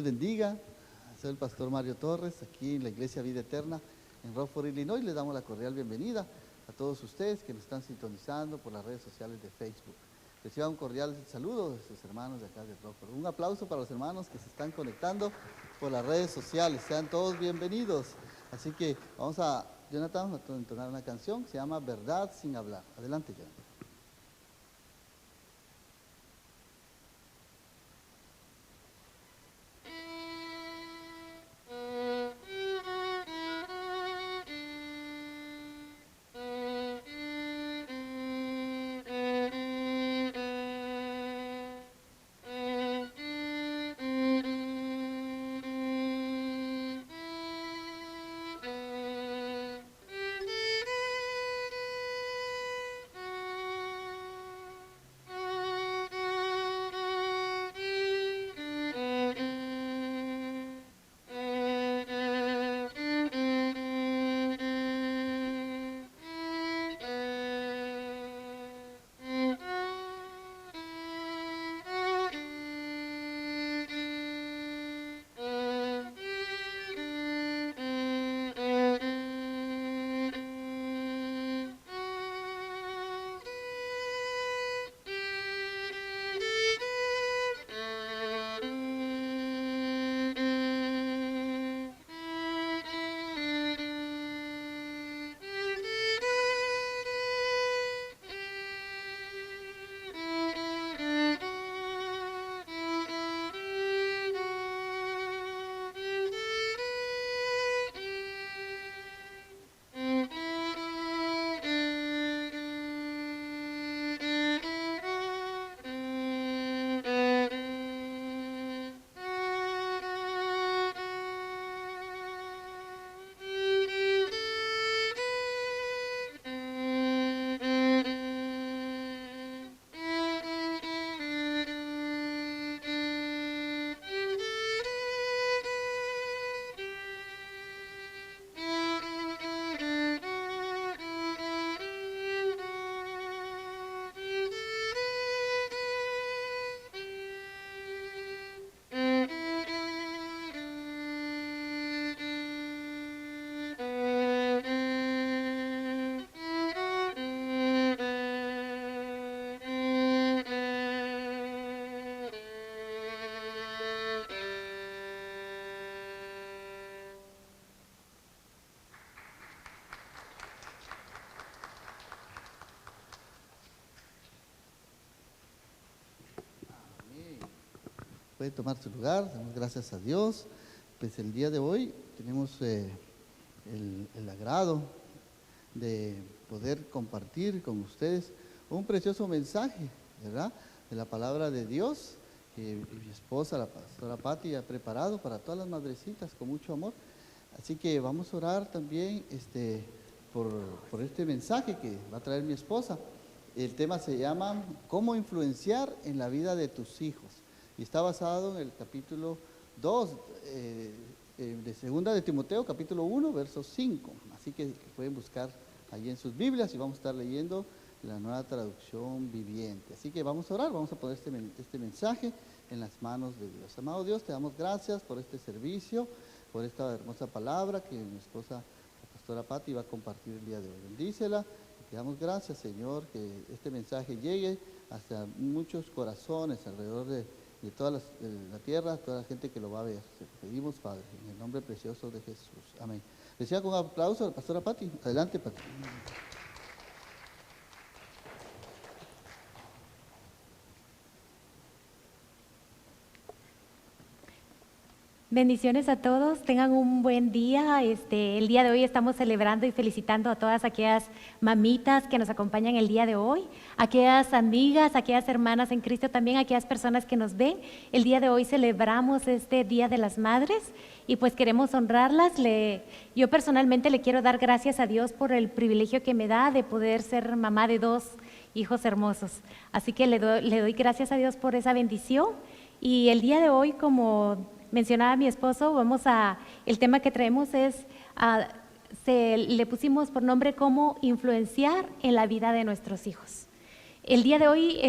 les bendiga. Soy el pastor Mario Torres, aquí en la Iglesia Vida Eterna en Rockford, Illinois. Les damos la cordial bienvenida a todos ustedes que nos están sintonizando por las redes sociales de Facebook. Reciban un cordial saludo de sus hermanos de acá de Rockford. Un aplauso para los hermanos que se están conectando por las redes sociales. Sean todos bienvenidos. Así que Jonathan, vamos a entonar una canción que se llama Verdad sin hablar. Adelante, Jonathan. Puede tomar su lugar, damos gracias a Dios. Pues el día de hoy tenemos el agrado de poder compartir con ustedes un precioso mensaje, ¿verdad? De la palabra de Dios que mi esposa, la pastora Patti, ha preparado para todas las madrecitas con mucho amor. Así que vamos a orar también por este mensaje que va a traer mi esposa. El tema se llama ¿Cómo influenciar en la vida de tus hijos? Y está basado en el capítulo 2 de segunda de Timoteo, capítulo 1, verso 5. Así que pueden buscar allí en sus Biblias y vamos a estar leyendo la nueva traducción viviente. Así que vamos a orar, vamos a poner este mensaje en las manos de Dios. Amado Dios, te damos gracias por este servicio, por esta hermosa palabra que mi esposa, la pastora Patti, va a compartir el día de hoy. Bendícela. Te damos gracias, Señor, que este mensaje llegue hasta muchos corazones alrededor de toda la tierra, toda la gente que lo va a ver. Te pedimos, Padre, en el nombre precioso de Jesús. Amén. Decía con un aplauso a la pastora Patti. Adelante, Patti. Bendiciones a todos, tengan un buen día. El día de hoy estamos celebrando y felicitando a todas aquellas mamitas que nos acompañan el día de hoy, aquellas amigas, aquellas hermanas en Cristo, también aquellas personas que nos ven. El día de hoy celebramos este Día de las Madres y pues queremos honrarlas. Yo personalmente le quiero dar gracias a Dios por el privilegio que me da de poder ser mamá de 2 hijos hermosos. Así que le doy gracias a Dios por esa bendición. Y el día de hoy, como mencionaba mi esposo, el tema que traemos es, le pusimos por nombre cómo influenciar en la vida de nuestros hijos. El día de hoy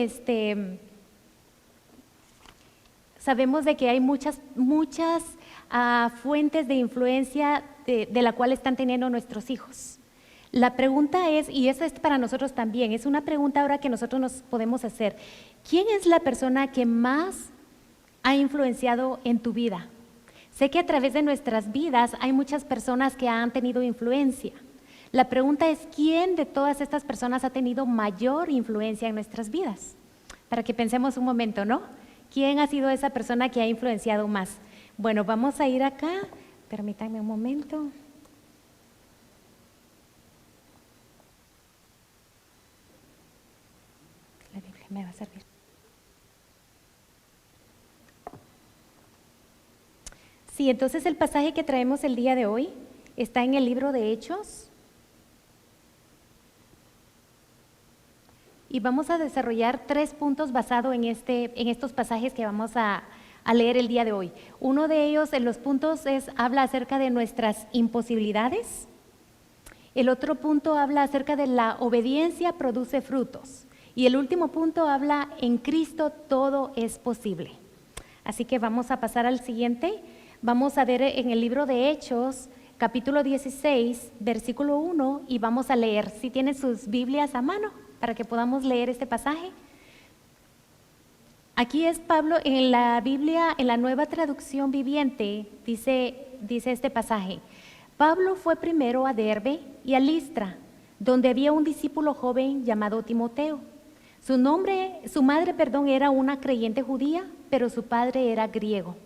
Sabemos de que hay muchas fuentes de influencia de la cual están teniendo nuestros hijos. La pregunta es, y eso es para nosotros también, es una pregunta ahora que nosotros nos podemos hacer: ¿quién es la persona que más ha influenciado en tu vida? Sé que a través de nuestras vidas hay muchas personas que han tenido influencia. La pregunta es, ¿quién de todas estas personas ha tenido mayor influencia en nuestras vidas? Para que pensemos un momento, ¿no? ¿Quién ha sido esa persona que ha influenciado más? Bueno, vamos a ir acá, permítanme un momento. La Biblia me va a servir. Sí, entonces el pasaje que traemos el día de hoy está en el libro de Hechos. Y vamos a desarrollar 3 puntos basados en estos pasajes que vamos a leer el día de hoy. Uno de ellos, en los puntos, habla acerca de nuestras imposibilidades. El otro punto habla acerca de la obediencia produce frutos. Y el último punto habla, en Cristo todo es posible. Así que vamos a pasar al siguiente. Vamos a ver en el libro de Hechos, capítulo 16, versículo 1, y vamos a leer. Si tienen sus Biblias a mano, para que podamos leer este pasaje. Aquí es Pablo, en la Biblia, en la Nueva Traducción Viviente, dice este pasaje: Pablo fue primero a Derbe y a Listra, donde había un discípulo joven llamado Timoteo. Su madre era una creyente judía, pero su padre era griego.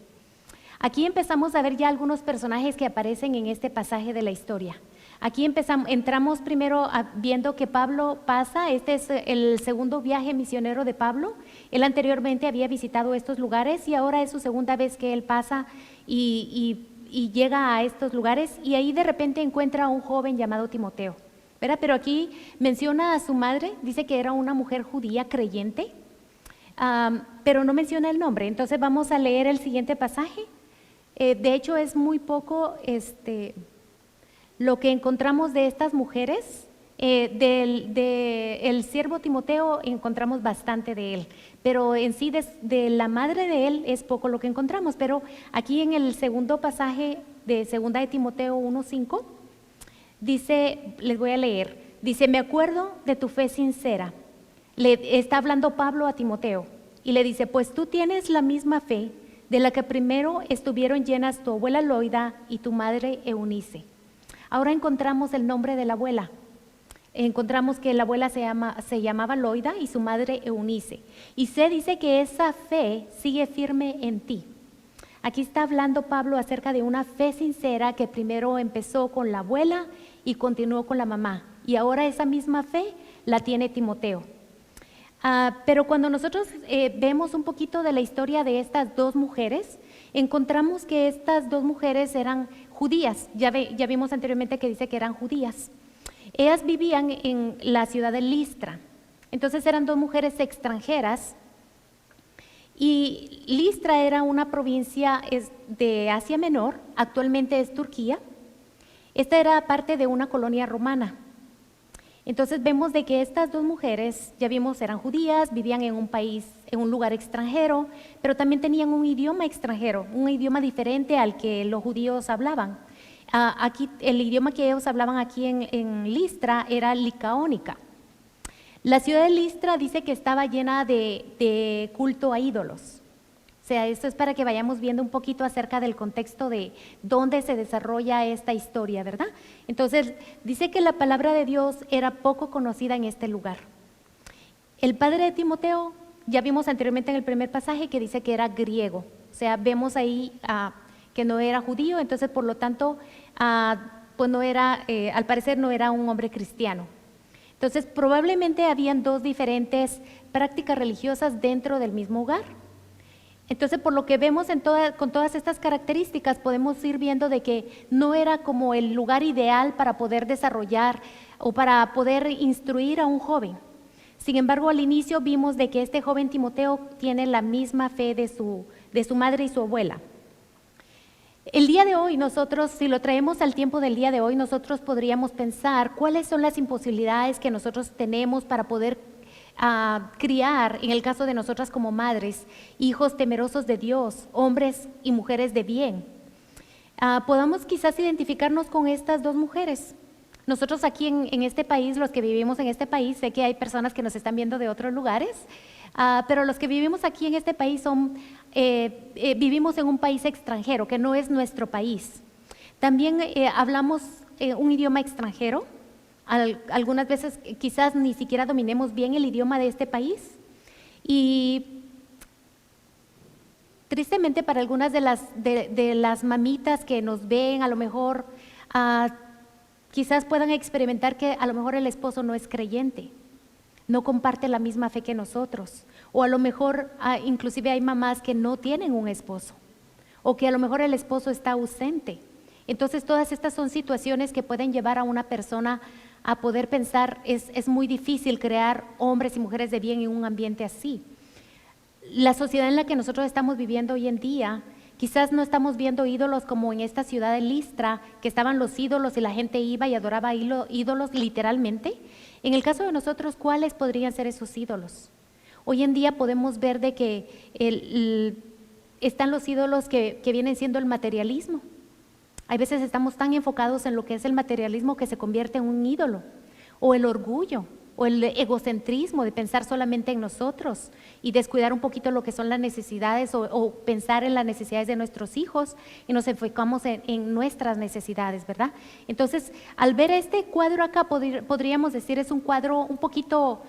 Aquí empezamos a ver ya algunos personajes que aparecen en este pasaje de la historia. Aquí entramos primero viendo que Pablo pasa, este es el segundo viaje misionero de Pablo. Él anteriormente había visitado estos lugares y ahora es su segunda vez que él pasa y llega a estos lugares, y ahí de repente encuentra a un joven llamado Timoteo, ¿verdad? Pero aquí menciona a su madre, dice que era una mujer judía creyente, pero no menciona el nombre. Entonces vamos a leer el siguiente pasaje. De hecho es muy poco lo que encontramos de estas mujeres. El siervo Timoteo encontramos bastante de él, pero en sí de la madre de él es poco lo que encontramos. Pero aquí en el segundo pasaje de 2 de Timoteo 1:5 dice, les voy a leer, dice: me acuerdo de tu fe sincera. Le está hablando Pablo a Timoteo y le dice: pues tú tienes la misma fe de la que primero estuvieron llenas tu abuela Loida y tu madre Eunice. Ahora encontramos el nombre de la abuela. Encontramos que la abuela se llamaba Loida y su madre Eunice. Y se dice que esa fe sigue firme en ti. Aquí está hablando Pablo acerca de una fe sincera que primero empezó con la abuela y continuó con la mamá. Y ahora esa misma fe la tiene Timoteo. Pero cuando nosotros vemos un poquito de la historia de estas dos mujeres, encontramos que estas dos mujeres eran judías. Ya vimos anteriormente que dice que eran judías. Ellas vivían en la ciudad de Listra. Entonces eran dos mujeres extranjeras, y Listra era una provincia de Asia Menor, actualmente es Turquía. Esta era parte de una colonia romana. Entonces vemos de que estas dos mujeres, ya vimos, eran judías, vivían en un país, en un lugar extranjero, pero también tenían un idioma extranjero, un idioma diferente al que los judíos hablaban. Aquí el idioma que ellos hablaban aquí en Listra era licaónica. La ciudad de Listra dice que estaba llena de culto a ídolos. O sea, esto es para que vayamos viendo un poquito acerca del contexto de dónde se desarrolla esta historia, ¿verdad? Entonces, dice que la palabra de Dios era poco conocida en este lugar. El padre de Timoteo, ya vimos anteriormente en el primer pasaje que dice que era griego. O sea, vemos ahí que no era judío, entonces por lo tanto, pues no era, al parecer no era un hombre cristiano. Entonces, probablemente habían dos diferentes prácticas religiosas dentro del mismo hogar. Entonces, por lo que vemos con todas estas características, podemos ir viendo de que no era como el lugar ideal para poder desarrollar o para poder instruir a un joven. Sin embargo, al inicio vimos de que este joven Timoteo tiene la misma fe de su madre y su abuela. El día de hoy nosotros, si lo traemos al tiempo del día de hoy, nosotros podríamos pensar cuáles son las imposibilidades que nosotros tenemos para poder criar, en el caso de nosotras como madres, hijos temerosos de Dios, hombres y mujeres de bien. Podamos quizás identificarnos con estas dos mujeres. Nosotros aquí en este país, los que vivimos en este país, sé que hay personas que nos están viendo de otros lugares, pero los que vivimos aquí en este país vivimos en un país extranjero, que no es nuestro país. También hablamos un idioma extranjero. Algunas veces quizás ni siquiera dominemos bien el idioma de este país. Y tristemente para algunas de las mamitas que nos ven, a lo mejor quizás puedan experimentar que a lo mejor el esposo no es creyente, no comparte la misma fe que nosotros, o a lo mejor inclusive hay mamás que no tienen un esposo, o que a lo mejor el esposo está ausente. Entonces todas estas son situaciones que pueden llevar a una persona a poder pensar, es muy difícil crear hombres y mujeres de bien en un ambiente así. La sociedad en la que nosotros estamos viviendo hoy en día, quizás no estamos viendo ídolos como en esta ciudad de Listra, que estaban los ídolos y la gente iba y adoraba ídolos literalmente. En el caso de nosotros, ¿cuáles podrían ser esos ídolos? Hoy en día podemos ver de que están los ídolos que vienen siendo el materialismo. Hay veces estamos tan enfocados en lo que es el materialismo que se convierte en un ídolo, o el orgullo, o el egocentrismo de pensar solamente en nosotros y descuidar un poquito lo que son las necesidades o pensar en las necesidades de nuestros hijos y nos enfocamos en nuestras necesidades, ¿verdad? Entonces, al ver este cuadro acá, podríamos decir es un cuadro un poquito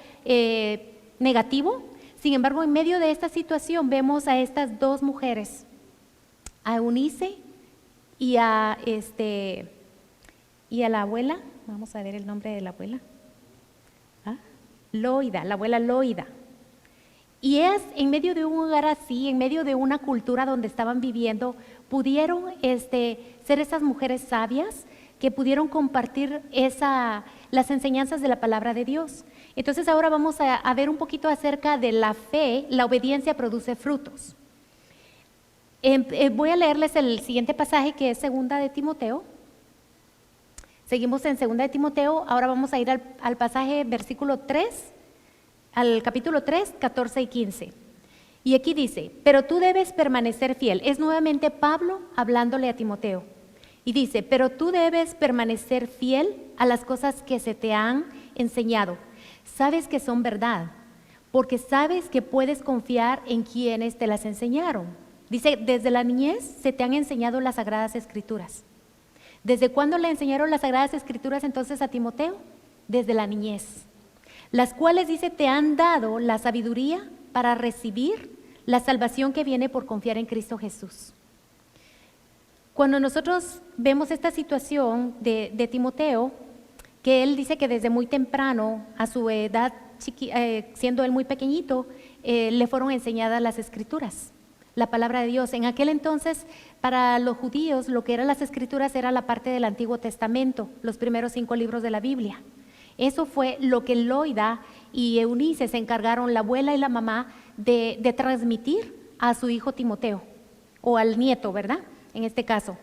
negativo. Sin embargo, en medio de esta situación vemos a estas dos mujeres, a Eunice y a la abuela. Vamos a ver el nombre de la abuela. Loida, la abuela Loida. Y ellas, en medio de un hogar así, en medio de una cultura donde estaban viviendo, pudieron ser esas mujeres sabias que pudieron compartir las enseñanzas de la palabra de Dios. Entonces ahora vamos a ver un poquito acerca de la fe. La obediencia produce frutos. Voy a leerles el siguiente pasaje, que es 2 de Timoteo. Seguimos en 2 de Timoteo, ahora vamos a ir al pasaje versículo 3, al capítulo 3, 14 y 15. Y aquí dice, pero tú debes permanecer fiel. Es nuevamente Pablo hablándole a Timoteo. Y dice, pero tú debes permanecer fiel a las cosas que se te han enseñado. Sabes que son verdad, porque sabes que puedes confiar en quienes te las enseñaron. Dice, desde la niñez se te han enseñado las Sagradas Escrituras. ¿Desde cuándo le enseñaron las Sagradas Escrituras entonces a Timoteo? Desde la niñez. Las cuales, dice, te han dado la sabiduría para recibir la salvación que viene por confiar en Cristo Jesús. Cuando nosotros vemos esta situación de Timoteo, que él dice que desde muy temprano, a su edad, siendo él muy pequeñito, le fueron enseñadas las Escrituras, la palabra de Dios. En aquel entonces, para los judíos, lo que eran las Escrituras era la parte del Antiguo Testamento, los primeros 5 libros de la Biblia. Eso fue lo que Loida y Eunice se encargaron, la abuela y la mamá, de transmitir a su hijo Timoteo, o al nieto, ¿verdad? En este caso.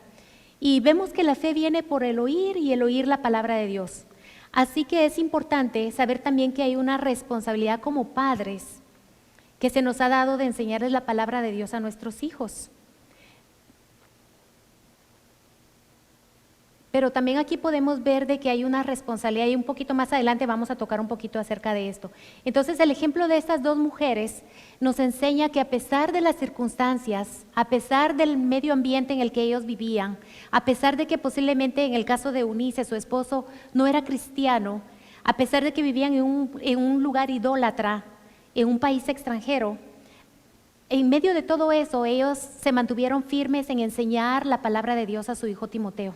Y vemos que la fe viene por el oír y el oír la palabra de Dios. Así que es importante saber también que hay una responsabilidad como padres que se nos ha dado de enseñarles la palabra de Dios a nuestros hijos. Pero también aquí podemos ver de que hay una responsabilidad, y un poquito más adelante vamos a tocar un poquito acerca de esto. Entonces el ejemplo de estas dos mujeres nos enseña que a pesar de las circunstancias, a pesar del medio ambiente en el que ellos vivían, a pesar de que posiblemente en el caso de Eunice, su esposo no era cristiano, a pesar de que vivían en un lugar idólatra, en un país extranjero, en medio de todo eso ellos se mantuvieron firmes en enseñar la palabra de Dios a su hijo Timoteo,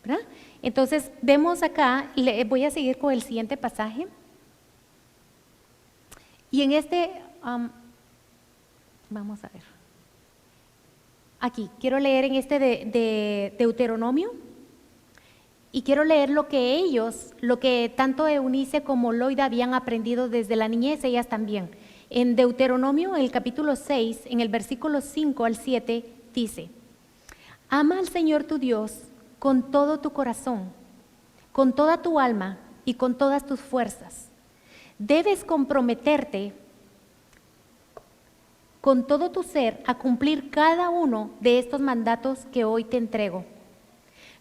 ¿verdad? Entonces vemos acá, voy a seguir con el siguiente pasaje, y en vamos a ver, aquí quiero leer en de Deuteronomio, y quiero leer lo que tanto Eunice como Loida habían aprendido desde la niñez, ellas también. En Deuteronomio, en el capítulo 6, en el versículo 5 al 7, dice, ama al Señor tu Dios con todo tu corazón, con toda tu alma y con todas tus fuerzas. debes comprometerte con todo tu ser a cumplir cada uno de estos mandatos que hoy te entrego.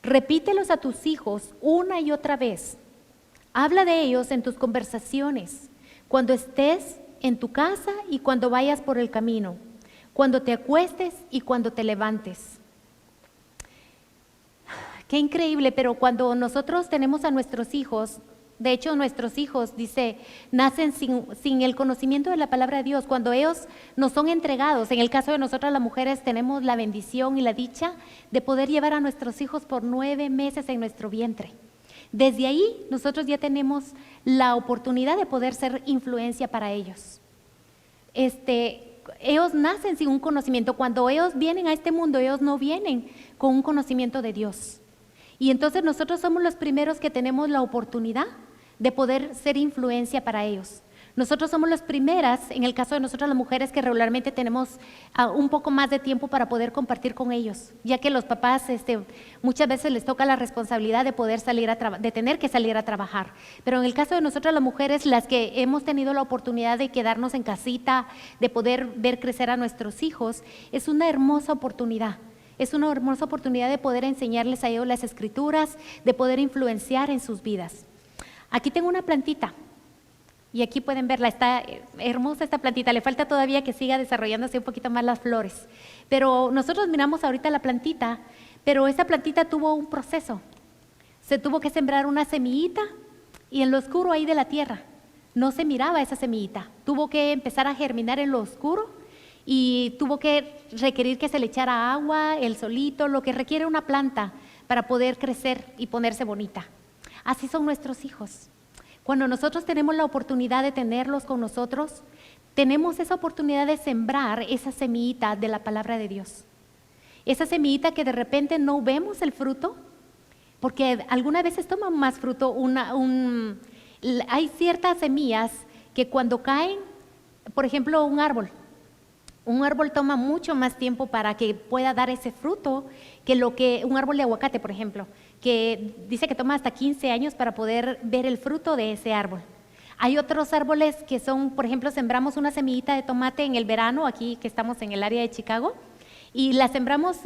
Repítelos a tus hijos una y otra vez. Habla de ellos en tus conversaciones, cuando estés en tu casa y cuando vayas por el camino, cuando te acuestes y cuando te levantes. Qué increíble, pero cuando nosotros tenemos a nuestros hijos, de hecho nuestros hijos, dice, nacen sin el conocimiento de la palabra de Dios. Cuando ellos nos son entregados, en el caso de nosotras las mujeres tenemos la bendición y la dicha de poder llevar a nuestros hijos por 9 meses en nuestro vientre. Desde ahí nosotros ya tenemos la oportunidad de poder ser influencia para ellos. Ellos nacen sin un conocimiento. Cuando ellos vienen a este mundo, ellos no vienen con un conocimiento de Dios. Y entonces nosotros somos los primeros que tenemos la oportunidad de poder ser influencia para ellos. Nosotros somos las primeras, en el caso de nosotras las mujeres, que regularmente tenemos un poco más de tiempo para poder compartir con ellos, ya que los papás muchas veces les toca la responsabilidad de poder de tener que salir a trabajar. Pero en el caso de nosotras las mujeres, las que hemos tenido la oportunidad de quedarnos en casita, de poder ver crecer a nuestros hijos, es una hermosa oportunidad. Es una hermosa oportunidad de poder enseñarles a ellos las escrituras, de poder influenciar en sus vidas. Aquí tengo una plantita y aquí pueden verla, está hermosa esta plantita, le falta todavía que siga desarrollándose un poquito más las flores. Pero nosotros miramos ahorita la plantita, pero esta plantita tuvo un proceso. Se tuvo que sembrar una semillita y en lo oscuro ahí de la tierra no se miraba esa semillita. Tuvo que empezar a germinar en lo oscuro y tuvo que requerir que se le echara agua, el solito, lo que requiere una planta para poder crecer y ponerse bonita. Así son nuestros hijos. Cuando nosotros tenemos la oportunidad de tenerlos con nosotros, tenemos esa oportunidad de sembrar esa semillita de la palabra de Dios. Esa semillita que de repente no vemos el fruto, porque algunas veces toman más fruto. Hay ciertas semillas que cuando caen, por ejemplo, un árbol toma mucho más tiempo para que pueda dar ese fruto que un árbol de aguacate, por ejemplo, que dice que toma hasta 15 años para poder ver el fruto de ese árbol. Hay otros árboles que son, por ejemplo, sembramos una semillita de tomate en el verano, aquí que estamos en el área de Chicago, y la sembramos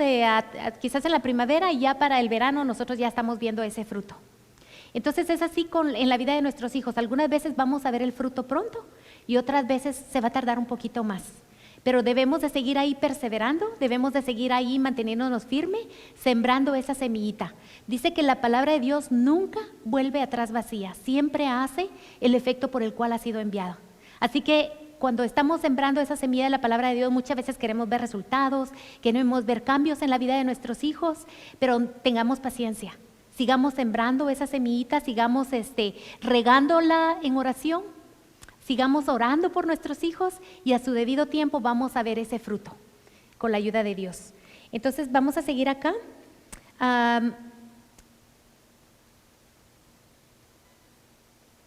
quizás en la primavera y ya para el verano nosotros ya estamos viendo ese fruto. Entonces es así en la vida de nuestros hijos. Algunas veces vamos a ver el fruto pronto y otras veces se va a tardar un poquito más. Pero debemos de seguir ahí perseverando, debemos de seguir ahí manteniéndonos firmes, sembrando esa semillita. Dice que la palabra de Dios nunca vuelve atrás vacía, siempre hace el efecto por el cual ha sido enviado. Así que cuando estamos sembrando esa semilla de la palabra de Dios, muchas veces queremos ver resultados, queremos ver cambios en la vida de nuestros hijos, pero tengamos paciencia. Sigamos sembrando esa semillita, sigamos regándola en oración. Sigamos orando por nuestros hijos y a su debido tiempo vamos a ver ese fruto con la ayuda de Dios. Entonces vamos a seguir acá.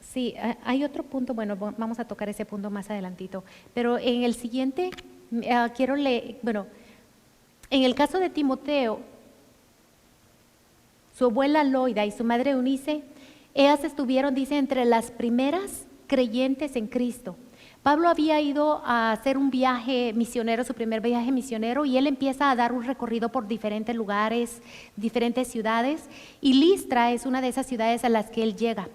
Sí, hay otro punto, bueno, vamos a tocar ese punto más adelantito. Pero en el siguiente, en el caso de Timoteo, su abuela Loida y su madre Eunice, ellas estuvieron, dice, entre las primeras creyentes en Cristo. Pablo había ido a hacer un viaje misionero, su primer viaje misionero, y él empieza a dar un recorrido por diferentes lugares, diferentes ciudades, y Listra es una de esas ciudades a las que él llega,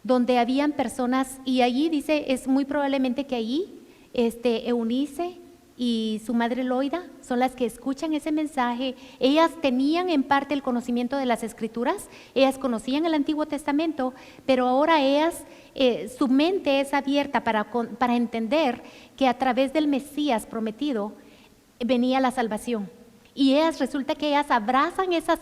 donde habían personas, y allí dice, es muy probablemente que allí Eunice y su madre Loida son las que escuchan ese mensaje. Ellas tenían en parte el conocimiento de las Escrituras, ellas conocían el Antiguo Testamento, pero ahora ellas, su mente es abierta para entender que a través del Mesías prometido venía la salvación. Y resulta que ellas abrazan ese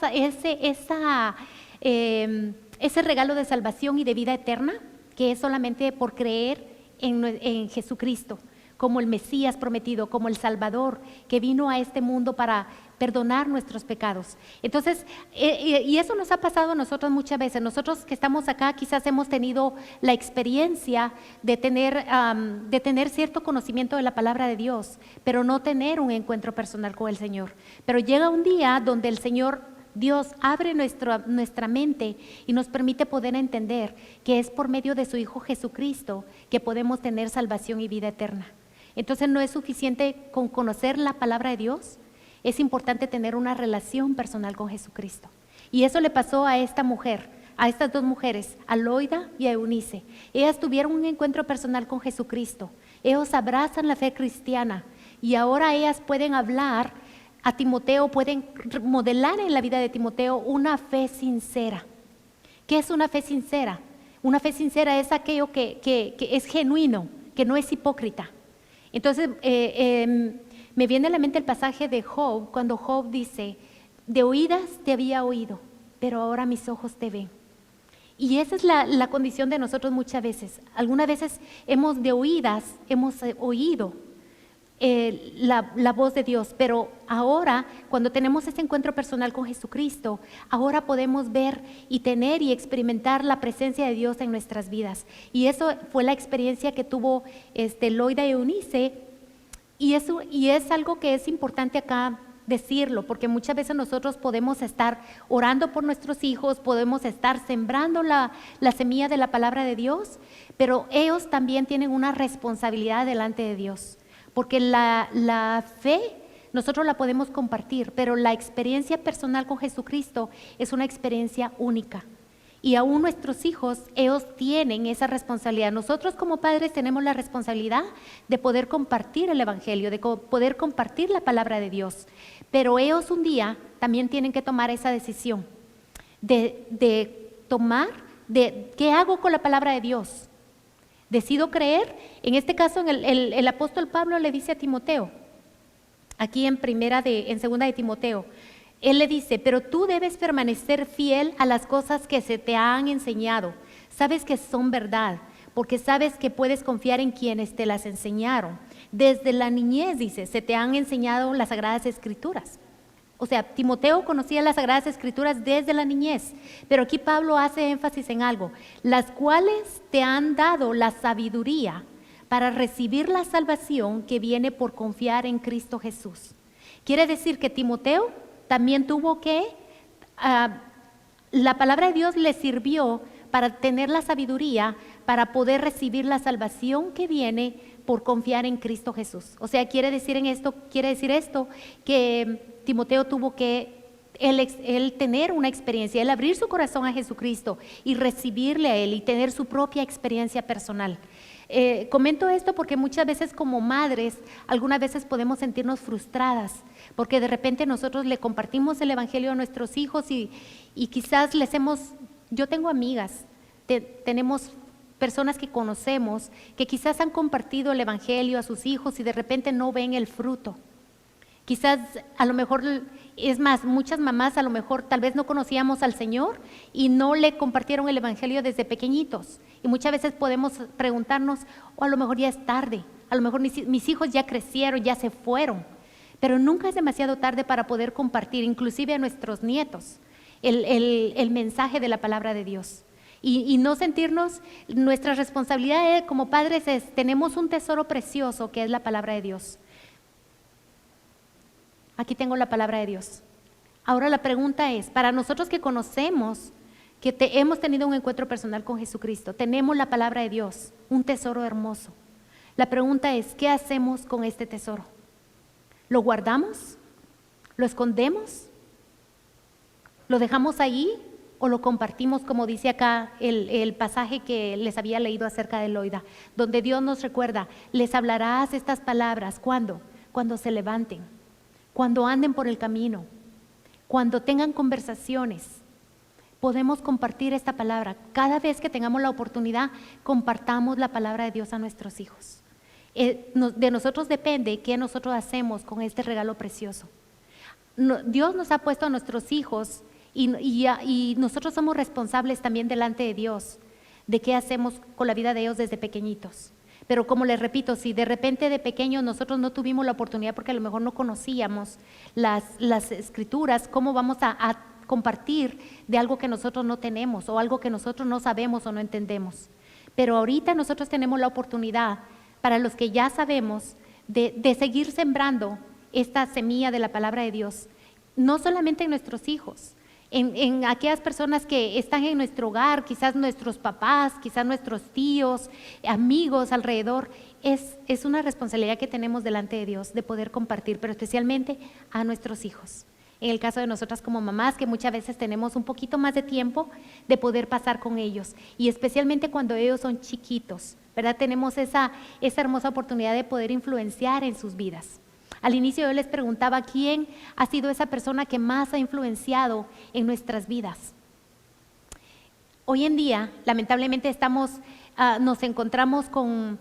regalo de salvación y de vida eterna, que es solamente por creer en Jesucristo, como el Mesías prometido, como el Salvador que vino a este mundo para perdonar nuestros pecados. Entonces, y eso nos ha pasado a nosotros muchas veces. Nosotros que estamos acá quizás hemos tenido la experiencia de tener cierto conocimiento de la palabra de Dios, pero no tener un encuentro personal con el Señor. Pero llega un día donde el Señor Dios abre nuestra mente y nos permite poder entender que es por medio de su Hijo Jesucristo que podemos tener salvación y vida eterna. Entonces no es suficiente con conocer la palabra de Dios, es importante tener una relación personal con Jesucristo. Y eso le pasó a esta mujer, a estas dos mujeres, a Loida y a Eunice. Ellas tuvieron un encuentro personal con Jesucristo. Ellos abrazan la fe cristiana y ahora ellas pueden hablar a Timoteo, pueden modelar en la vida de Timoteo una fe sincera. ¿Qué es una fe sincera? Una fe sincera es aquello que es genuino, que no es hipócrita. Entonces, me viene a la mente el pasaje de Job, cuando Job dice, de oídas te había oído, pero ahora mis ojos te ven. Y esa es la condición de nosotros muchas veces. Algunas veces de oídas hemos oído la voz de Dios, pero ahora cuando tenemos ese encuentro personal con Jesucristo, ahora podemos ver y tener y experimentar la presencia de Dios en nuestras vidas. Y eso fue la experiencia que tuvo Loida y Eunice, y es algo que es importante acá decirlo, porque muchas veces nosotros podemos estar orando por nuestros hijos, podemos estar sembrando la semilla de la palabra de Dios, pero ellos también tienen una responsabilidad delante de Dios, porque la fe nosotros la podemos compartir, pero la experiencia personal con Jesucristo es una experiencia única. Y aún nuestros hijos, ellos tienen esa responsabilidad. Nosotros como padres tenemos la responsabilidad de poder compartir el Evangelio, de poder compartir la palabra de Dios. Pero ellos un día también tienen que tomar esa decisión de ¿qué hago con la palabra de Dios? ¿Decido creer? En este caso, el apóstol Pablo le dice a Timoteo, aquí en segunda de Timoteo, él le dice, pero tú debes permanecer fiel a las cosas que se te han enseñado. Sabes que son verdad, porque sabes que puedes confiar en quienes te las enseñaron. Desde la niñez, dice, se te han enseñado las Sagradas Escrituras. O sea, Timoteo conocía las Sagradas Escrituras desde la niñez, pero aquí Pablo hace énfasis en algo, las cuales te han dado la sabiduría para recibir la salvación que viene por confiar en Cristo Jesús. Quiere decir que Timoteo también tuvo la palabra de Dios le sirvió para tener la sabiduría, para poder recibir la salvación que viene por confiar en Cristo Jesús. O sea, quiere decir esto que Timoteo tuvo que él tener una experiencia, él abrir su corazón a Jesucristo y recibirle a Él y tener su propia experiencia personal. Comento esto porque muchas veces como madres, algunas veces podemos sentirnos frustradas, porque de repente nosotros le compartimos el Evangelio a nuestros hijos y quizás yo tengo amigas, tenemos personas que conocemos, que quizás han compartido el Evangelio a sus hijos y de repente no ven el fruto. Quizás a lo mejor, es más, muchas mamás a lo mejor tal vez no conocíamos al Señor y no le compartieron el Evangelio desde pequeñitos. Y muchas veces podemos preguntarnos, o a lo mejor ya es tarde, a lo mejor mis hijos ya crecieron, ya se fueron. Pero nunca es demasiado tarde para poder compartir, inclusive a nuestros nietos, el mensaje de la palabra de Dios. Y no sentirnos, nuestra responsabilidad como padres tenemos un tesoro precioso que es la palabra de Dios. Aquí tengo la palabra de Dios. Ahora la pregunta es, para nosotros que conocemos, que hemos tenido un encuentro personal con Jesucristo, tenemos la palabra de Dios, un tesoro hermoso. La pregunta es, ¿qué hacemos con este tesoro? ¿Lo guardamos? ¿Lo escondemos? ¿Lo dejamos ahí o lo compartimos, como dice acá el pasaje que les había leído acerca de Loida, donde Dios nos recuerda, les hablarás estas palabras, ¿cuándo? Cuando se levanten, cuando anden por el camino, cuando tengan conversaciones. Podemos compartir esta palabra. Cada vez que tengamos la oportunidad, compartamos la palabra de Dios a nuestros hijos. De nosotros depende qué nosotros hacemos con este regalo precioso. Dios nos ha puesto a nuestros hijos y nosotros somos responsables también delante de Dios de qué hacemos con la vida de ellos desde pequeñitos. Pero como les repito, si de repente de pequeños nosotros no tuvimos la oportunidad porque a lo mejor no conocíamos las escrituras, ¿cómo vamos a compartir de algo que nosotros no tenemos o algo que nosotros no sabemos o no entendemos? Pero ahorita nosotros tenemos la oportunidad, para los que ya sabemos, de seguir sembrando esta semilla de la palabra de Dios, no solamente en nuestros hijos, en aquellas personas que están en nuestro hogar, quizás nuestros papás, quizás nuestros tíos, amigos alrededor. Es una responsabilidad que tenemos delante de Dios de poder compartir, pero especialmente a nuestros hijos. En el caso de nosotras como mamás, que muchas veces tenemos un poquito más de tiempo de poder pasar con ellos, y especialmente cuando ellos son chiquitos, ¿verdad? Tenemos esa hermosa oportunidad de poder influenciar en sus vidas. Al inicio yo les preguntaba quién ha sido esa persona que más ha influenciado en nuestras vidas. Hoy en día, lamentablemente, nos encontramos con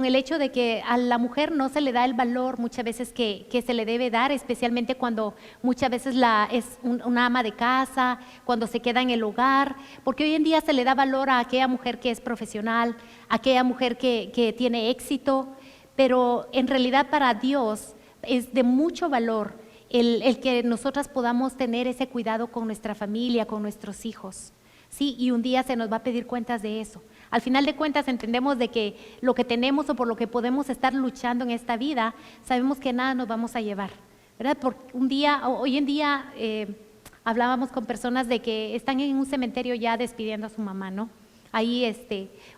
el hecho de que a la mujer no se le da el valor muchas veces que se le debe dar, especialmente cuando muchas veces es una ama de casa, cuando se queda en el hogar, porque hoy en día se le da valor a aquella mujer que es profesional, a aquella mujer que tiene éxito, pero en realidad para Dios es de mucho valor el que nosotras podamos tener ese cuidado con nuestra familia, con nuestros hijos, ¿sí? Y un día se nos va a pedir cuentas de eso. Al final de cuentas entendemos de que lo que tenemos o por lo que podemos estar luchando en esta vida, sabemos que nada nos vamos a llevar, ¿verdad? Porque hoy en día hablábamos con personas de que están en un cementerio ya despidiendo a su mamá, ¿no? Ahí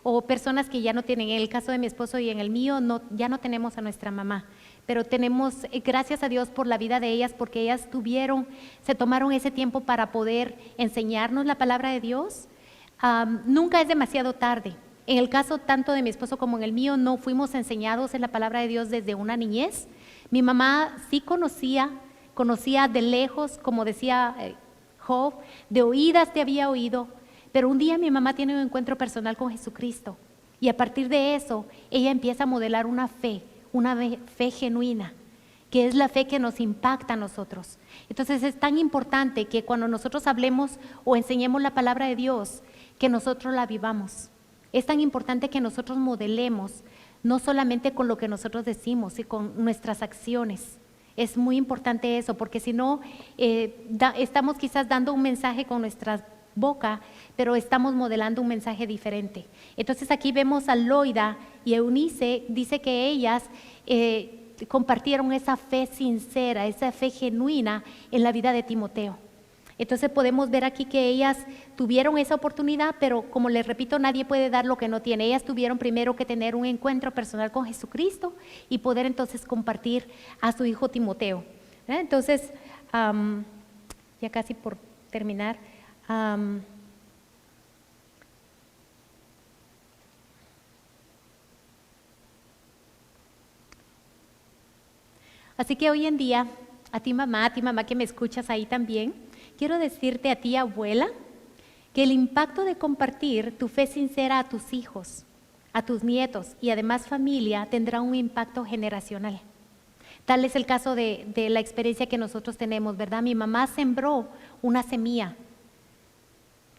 o personas que ya no tienen, en el caso de mi esposo y en el mío, ya no tenemos a nuestra mamá, pero tenemos, gracias a Dios por la vida de ellas, porque ellas se tomaron ese tiempo para poder enseñarnos la palabra de Dios. Nunca es demasiado tarde. En el caso tanto de mi esposo como en el mío, no fuimos enseñados en la palabra de Dios desde una niñez. Mi mamá sí conocía de lejos, como decía Job, de oídas te había oído, pero un día mi mamá tiene un encuentro personal con Jesucristo, y a partir de eso ella empieza a modelar una fe genuina, que es la fe que nos impacta a nosotros. Entonces es tan importante que cuando nosotros hablemos o enseñemos la palabra de Dios, que nosotros la vivamos. Es tan importante que nosotros modelemos, no solamente con lo que nosotros decimos, sino con nuestras acciones. Es muy importante eso, porque si no, estamos quizás dando un mensaje con nuestra boca, pero estamos modelando un mensaje diferente. Entonces aquí vemos a Loida y Eunice, dice que ellas compartieron esa fe sincera, esa fe genuina en la vida de Timoteo. Entonces podemos ver aquí que ellas tuvieron esa oportunidad, pero como les repito, nadie puede dar lo que no tiene. Ellas tuvieron primero que tener un encuentro personal con Jesucristo y poder entonces compartir a su hijo Timoteo. Entonces, ya casi por terminar, así que hoy en día, a ti mamá que me escuchas ahí también, quiero decirte a ti abuela, que el impacto de compartir tu fe sincera a tus hijos, a tus nietos y además familia tendrá un impacto generacional. Tal es el caso de la experiencia que nosotros tenemos, ¿verdad? Mi mamá sembró una semilla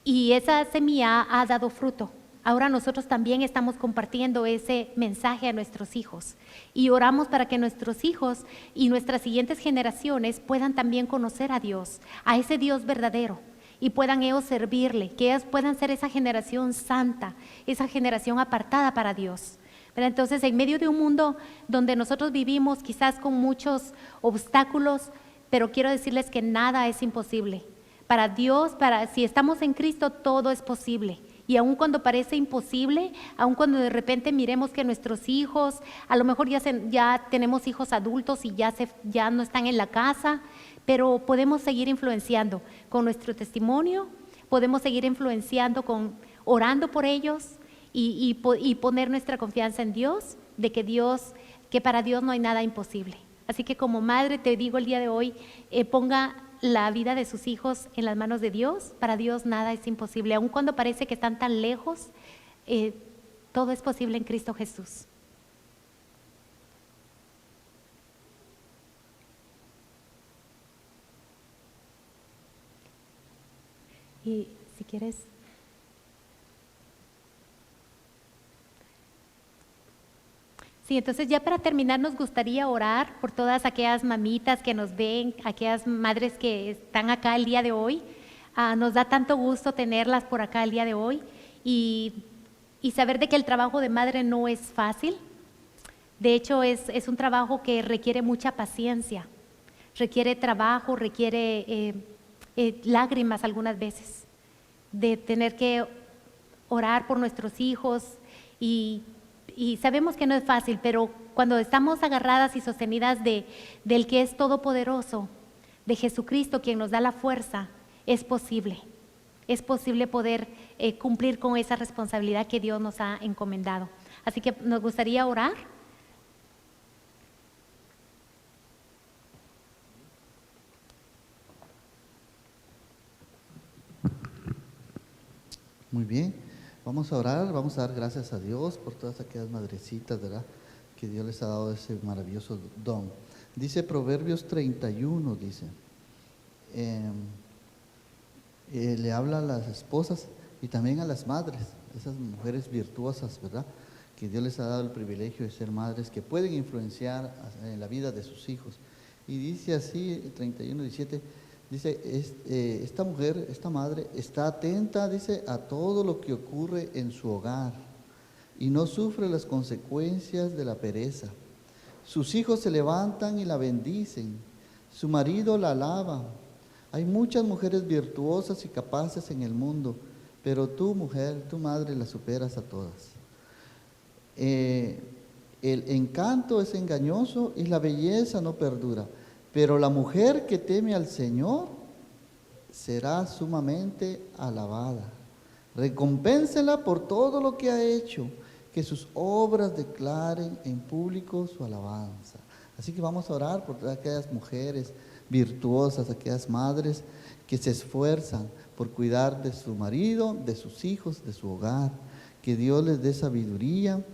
y esa semilla ha dado fruto. Ahora nosotros también estamos compartiendo ese mensaje a nuestros hijos y oramos para que nuestros hijos y nuestras siguientes generaciones puedan también conocer a Dios, a ese Dios verdadero, y puedan ellos servirle, que ellos puedan ser esa generación santa, esa generación apartada para Dios. Pero entonces, en medio de un mundo donde nosotros vivimos quizás con muchos obstáculos, pero quiero decirles que nada es imposible. Para Dios, si estamos en Cristo, todo es posible. Y aun cuando parece imposible, aun cuando de repente miremos que nuestros hijos, a lo mejor ya tenemos hijos adultos y ya no están en la casa, pero podemos seguir influenciando con nuestro testimonio, podemos seguir influenciando orando por ellos y poner nuestra confianza en Dios, de que para Dios no hay nada imposible. Así que como madre te digo el día de hoy, ponga la vida de sus hijos en las manos de Dios. Para Dios nada es imposible, aun cuando parece que están tan lejos, todo es posible en Cristo Jesús. Y si quieres, sí, entonces ya para terminar nos gustaría orar por todas aquellas mamitas que nos ven, aquellas madres que están acá el día de hoy. Nos da tanto gusto tenerlas por acá el día de hoy y saber de que el trabajo de madre no es fácil. De hecho, es un trabajo que requiere mucha paciencia, requiere trabajo, requiere lágrimas algunas veces, de tener que orar por nuestros hijos y sabemos que no es fácil, pero cuando estamos agarradas y sostenidas del que es todopoderoso, de Jesucristo, quien nos da la fuerza, es posible poder cumplir con esa responsabilidad que Dios nos ha encomendado. Así que nos gustaría orar. Muy bien, vamos a orar, vamos a dar gracias a Dios por todas aquellas madrecitas, ¿verdad?, que Dios les ha dado ese maravilloso don. Dice Proverbios 31, dice, le habla a las esposas y también a las madres, esas mujeres virtuosas, ¿verdad?, que Dios les ha dado el privilegio de ser madres, que pueden influenciar en la vida de sus hijos. Y dice así, 31:17, dice, esta mujer, esta madre, está atenta, dice, a todo lo que ocurre en su hogar y no sufre las consecuencias de la pereza. Sus hijos se levantan y la bendicen, su marido la alaba. Hay muchas mujeres virtuosas y capaces en el mundo, pero tú, mujer, tu madre, la superas a todas. El encanto es engañoso y la belleza no perdura, pero la mujer que teme al Señor será sumamente alabada. Recompénsela por todo lo que ha hecho, que sus obras declaren en público su alabanza. Así que vamos a orar por todas aquellas mujeres virtuosas, aquellas madres que se esfuerzan por cuidar de su marido, de sus hijos, de su hogar. Que Dios les dé sabiduría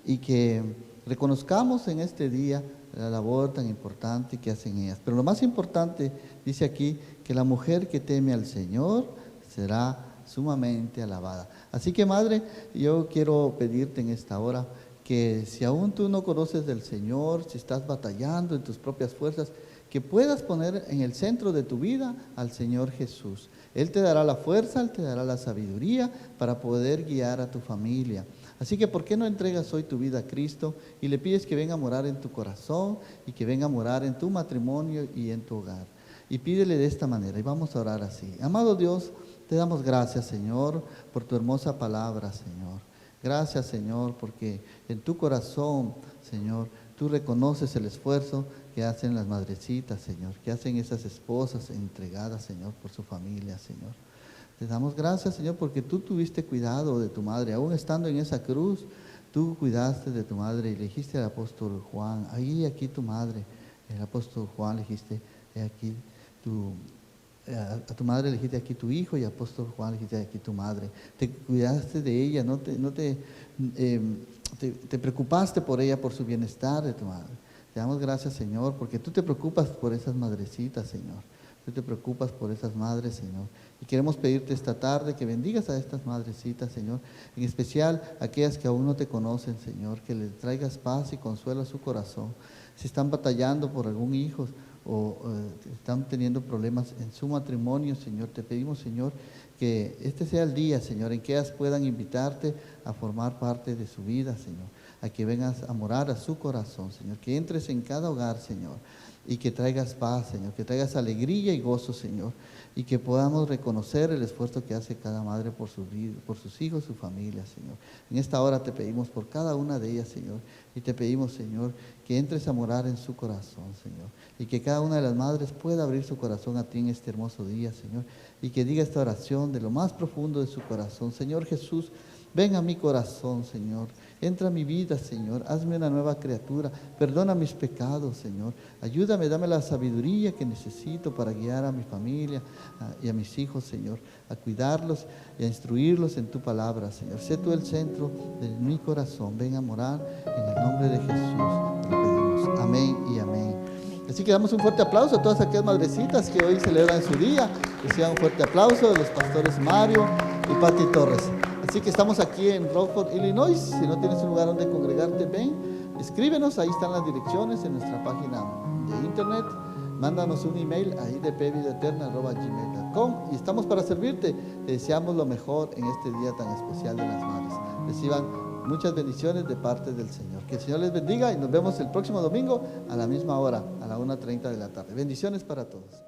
y que reconozcamos en este día la labor tan importante que hacen ellas. Pero lo más importante, dice aquí, que la mujer que teme al Señor será sumamente alabada. Así que, madre, yo quiero pedirte en esta hora que si aún tú no conoces del Señor, si estás batallando en tus propias fuerzas, que puedas poner en el centro de tu vida al Señor Jesús. Él te dará la fuerza, Él te dará la sabiduría para poder guiar a tu familia. Así que, ¿por qué no entregas hoy tu vida a Cristo y le pides que venga a morar en tu corazón y que venga a morar en tu matrimonio y en tu hogar? Y pídele de esta manera, y vamos a orar así. Amado Dios, te damos gracias, Señor, por tu hermosa palabra, Señor. Gracias, Señor, porque en tu corazón, Señor, tú reconoces el esfuerzo que hacen las madrecitas, Señor, que hacen esas esposas entregadas, Señor, por su familia, Señor. Te damos gracias, Señor, porque tú tuviste cuidado de tu madre, aún estando en esa cruz, tú cuidaste de tu madre y le dijiste al apóstol Juan, ahí, aquí tu madre. El apóstol Juan le dijiste, aquí a tu madre le dijiste, aquí tu hijo, y al apóstol Juan le dijiste, aquí tu madre. Te cuidaste de ella, te preocupaste por ella, por su bienestar de tu madre. Te damos gracias, Señor, porque tú te preocupas por esas madrecitas, Señor. Tú te preocupas por esas madres, Señor. Y queremos pedirte esta tarde que bendigas a estas madrecitas, Señor. En especial aquellas que aún no te conocen, Señor. Que les traigas paz y consuelo a su corazón. Si están batallando por algún hijo o están teniendo problemas en su matrimonio, Señor, te pedimos, Señor, que este sea el día, Señor, en que ellas puedan invitarte a formar parte de su vida, Señor. A que vengas a morar a su corazón, Señor. Que entres en cada hogar, Señor. Y que traigas paz, Señor, que traigas alegría y gozo, Señor, y que podamos reconocer el esfuerzo que hace cada madre por sus hijos, su familia, Señor. En esta hora te pedimos por cada una de ellas, Señor, y te pedimos, Señor, que entres a morar en su corazón, Señor, y que cada una de las madres pueda abrir su corazón a ti en este hermoso día, Señor, y que diga esta oración de lo más profundo de su corazón. Señor Jesús, ven a mi corazón, Señor. Entra a mi vida, Señor. Hazme una nueva criatura. Perdona mis pecados, Señor. Ayúdame, dame la sabiduría que necesito para guiar a mi familia y a mis hijos, Señor. A cuidarlos y a instruirlos en tu palabra, Señor. Sé tú el centro de mi corazón. Ven a morar en el nombre de Jesús. Te lo pedimos. Amén y amén. Así que damos un fuerte aplauso a todas aquellas madrecitas que hoy celebran su día. Reciban un fuerte aplauso de los pastores Mario y Pati Torres. Así que estamos aquí en Rockford, Illinois. Si no tienes un lugar donde congregarte, ven, escríbenos, ahí están las direcciones en nuestra página de internet. Mándanos un email ahí de pevidaeterna@gmail.com y estamos para servirte. Te deseamos lo mejor en este día tan especial de las madres. Reciban muchas bendiciones de parte del Señor. Que el Señor les bendiga y nos vemos el próximo domingo a la misma hora, a la 1:30 de la tarde. Bendiciones para todos.